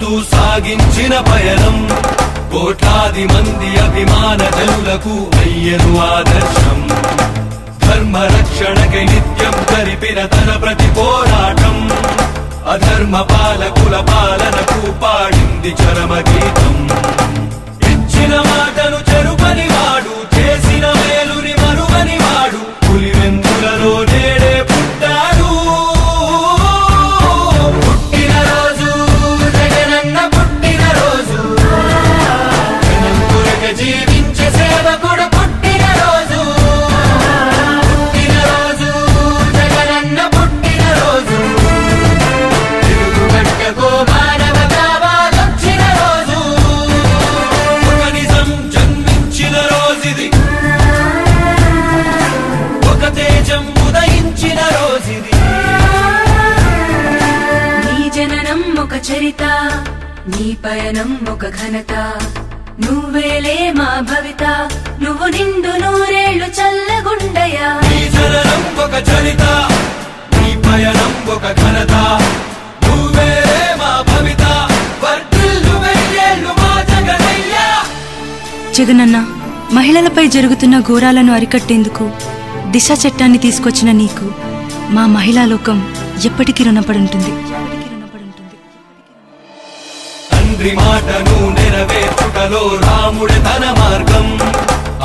ముందు సాగించిన పయనం కోట్లాది మంది అభిమాన జనులకు అయ్యను ఆదర్శం ధర్మ రక్షణకై నిత్యం జరిపిన తన ప్రతి పోరాటం అధర్మ పాలకుల పాలనకు పాడింది చరమ గీతం ఇచ్చిన మాటను చెరుపని వాడు చేసిన మేలుని మరువని వాడు పులివెందులలో నేడే పుట్టాడు పుట్టినరోజు జగనన్న పుట్టినరోజు జనం కొరకు జీవించే సేవకుడు పుట్టినరోజు పుట్టినరోజు జగనన్న పుట్టినరోజు తెలుగు గడ్డకు మానవ కావాలొచ్చిన రోజు ఒక నిజం జన్మించిన రోజుది ఒక తేజం ఉదయించిన రోజుది నీ జననం ఒక చరిత నీ పయనం ఒక ఘనత నువ్వేలే మా భవిత నువ్వు నిండు నూరేళ్లు చల్లగుండయా నీ జననం ఒక చరిత నీ పయనం ఒక ఘనత నువ్వేలే మా భవిత వర్ధిల్లు వెయ్యేళ్ళు మా జగనయ్యా జగనన్న మహిళలపై జరుగుతున్న ఘోరాలను అరికట్టేందుకు దిశ చట్టాన్ని తీసుకొచ్చిన నీకు మా మహిళా లోకం ఎప్పటికీ రుణపడి ఉంటుంది. తండ్రి మాటను నెరవేర్చుటలో రాముడే తన మార్గం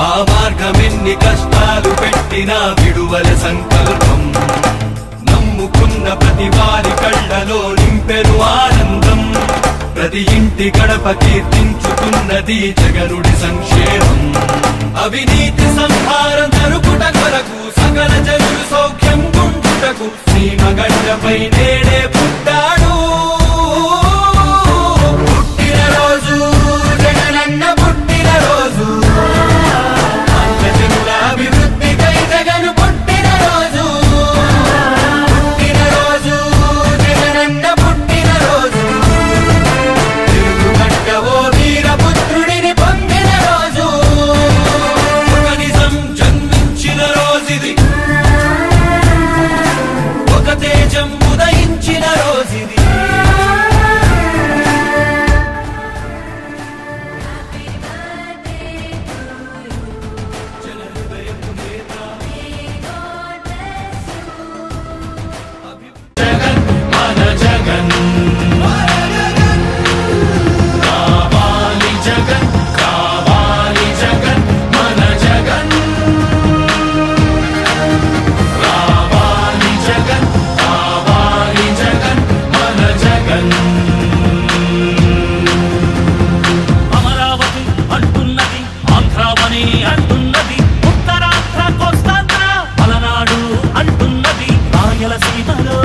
ఆ మార్గం ఎన్ని కష్టాలు పెట్టినా విడువల సంకల్పం నమ్ముకున్న ప్రతి వారి కళ్ళలో నింపెను ఆనందం ప్రతి ఇంటి గడప కీర్తించుతున్నది జగనుడి సంక్షేమం అవినీతి సంహారం జరుపుట కొరకు సకల జనులు సౌఖ్యం గుంటుటకు సీమ గడ్డపై నేడే పుట్టాడు పుట్టినరోజు జగనన్న పుట్టినరోజు జనుల అభివృద్ధికై జగను పుట్టినరోజు పుట్టినరోజు జగనన్న పుట్టినరోజు తెలుగు గడ్డ ఓ వీరపుత్రుడిని పొందిన రోజు ఒక నిజం జన్మించిన రోజుది ఒక తేజం ఉదయించిన రోజుది జగన్ మన జగన్ కావాలి జగన్ కావాలి జగన్ మన జగన్ రావాలి జగన్ కావాలి జగన్ మన జగన్ అమరావతి అంటున్నది ఆంధ్రావని అంటున్నది ఉత్తరాంధ్ర కోస్తాంధ్ర పలనాడు అంటున్నది రాయలసీమలో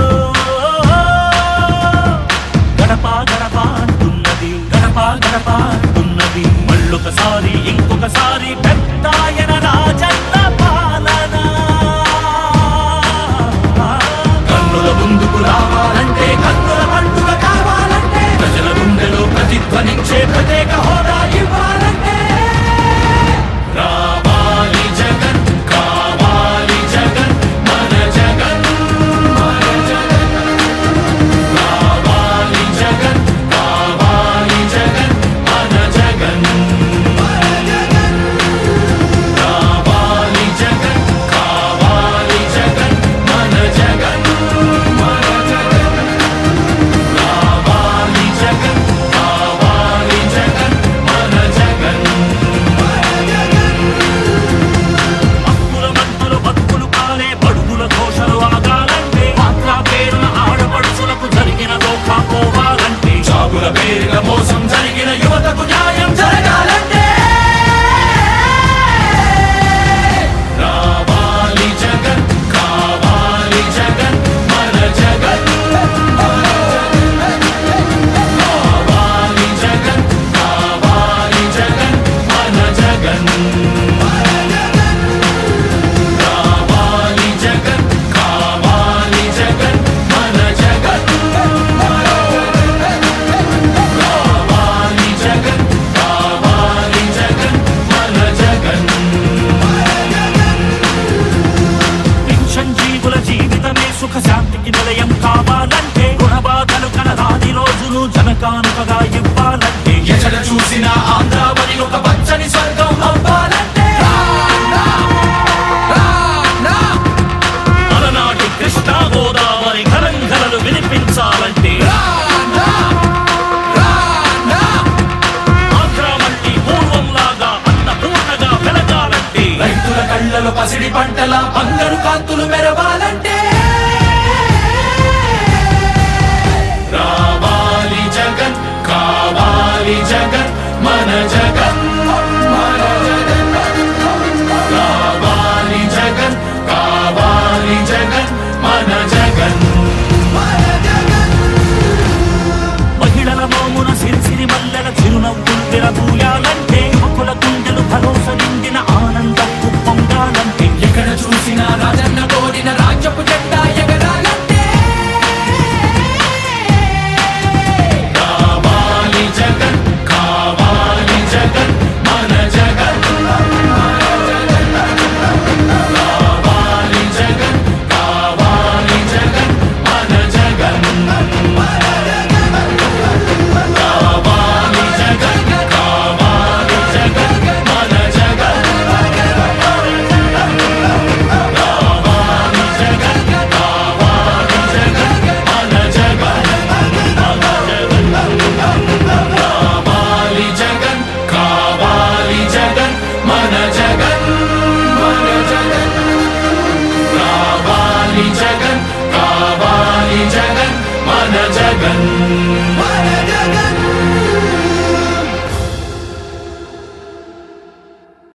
గడప గడప అంటున్నది గడప గడప అంటున్నది మళ్ళొకసారి ఇంకొకసారి పెద్దాయన రాజన్న పాలన కన్నుల ముందుకు రావాలంటే కన్నుల పండుగ కావాలంటే ప్రజల గుండెలో ప్రతిధ్వనించే ప్రత్యేక హోదా ఇవ్వాలంటే రావాలి జగన్ కావాలి జగన్ మన జగన్ మన జగన్ రావాలి జగన్ కావాలి జగన్ మన జగన్ రావాలి జగన్ కావాలి జగన్ మన జగన్ మన జగన్ రావాలి జగన్ కావాలి జగన్ మన జగన్ హక్కుల మంటలు బతుకులు కాలే బడుగుల ఘోషలు ఆగాలంటే మాత్రా పేరున ఆడపడుచులకు జరిగిన దోఖా పోవాలంటే చాగుల పేరున మోసం జరిగిన యువతకు న్యాయం జరగాలంటే రావాలి జగన్ కావాలి జగన్ మన జగన్ కావాలి జగన్ కావాలి జగన్ మన జగన్ రావాలి జగన్ కావాలి జగన్ మన జగన్ రావాలి జగన్ కావాలి గడపగా ఇవ్వాలంటే ఎక్కడ చూసిన ఆంధ్రావని ఒక పచ్చని స్వర్గం అవ్వాలంటే అలనాటి కృష్ణా గోదావరి కలంకలలు వినిపించాలంటే ఆంధ్ర మళ్ళీ పూర్వంలాగా అన్నపూర్ణగా వెలగాలంటే రైతుల కళ్ళలో పసిడి పంటల బంగారు కాంతులు మెరవాలంటే